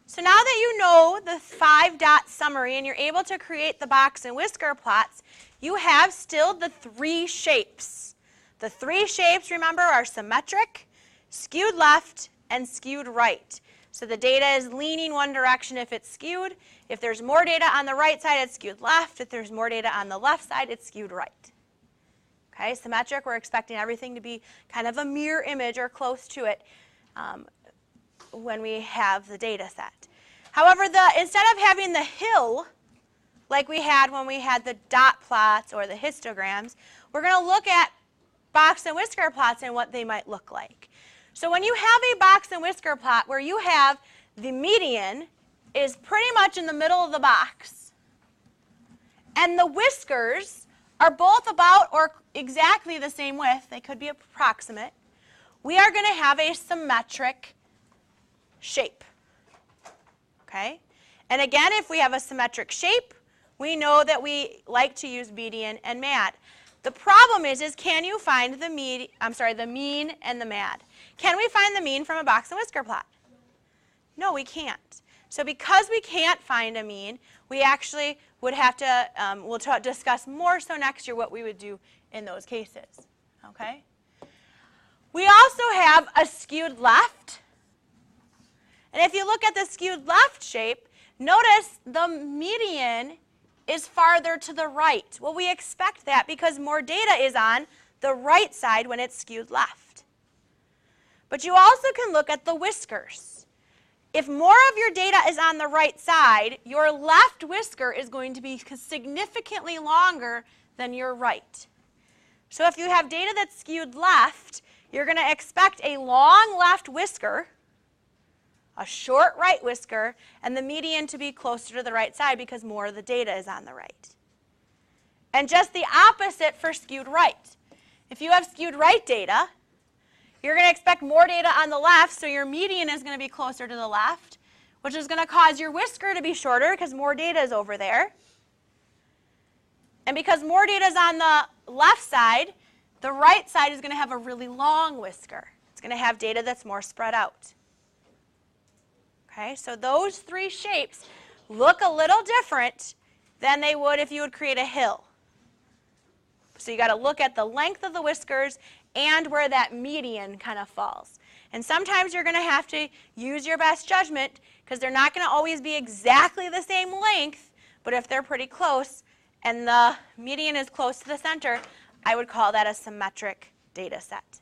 So now that you know the 5-dot summary and you're able to create the box and whisker plots, you have still the 3 shapes. The 3 shapes, remember, are symmetric, skewed left, and skewed right. So the data is leaning one direction if it's skewed. If there's more data on the right side, it's skewed left. If there's more data on the left side, it's skewed right. Okay, symmetric, we're expecting everything to be kind of a mirror image or close to it when we have the data set. However, instead of having the hill like we had when we had the dot plots or the histograms, we're going to look at box and whisker plots and what they might look like. So when you have a box and whisker plot where you have the median is pretty much in the middle of the box, and the whiskers are both about or exactly the same width, they could be approximate, we are going to have a symmetric shape. Okay? And again, if we have a symmetric shape, we know that we like to use median and MAD. The problem is can you find the mean and the MAD? Can we find the mean from a box and whisker plot? No, we can't. So because we can't find a mean, we actually would have to, we'll discuss more so next year what we would do in those cases. Okay? We also have a skewed left. And if you look at the skewed left shape, notice the median is farther to the right. Well, we expect that because more data is on the right side when it's skewed left. But you also can look at the whiskers. If more of your data is on the right side, your left whisker is going to be significantly longer than your right. So if you have data that's skewed left, you're going to expect a long left whisker, a short right whisker, and the median to be closer to the right side because more of the data is on the right. And just the opposite for skewed right. If you have skewed right data, you're going to expect more data on the left, so your median is going to be closer to the left, which is going to cause your whisker to be shorter because more data is over there. And because more data is on the left side, the right side is going to have a really long whisker. It's going to have data that's more spread out. Okay, so those 3 shapes look a little different than they would if you would create a hill. So you got to look at the length of the whiskers and where that median kind of falls. And sometimes you're going to have to use your best judgment because they're not going to always be exactly the same length, but if they're pretty close and the median is close to the center, I would call that a symmetric data set.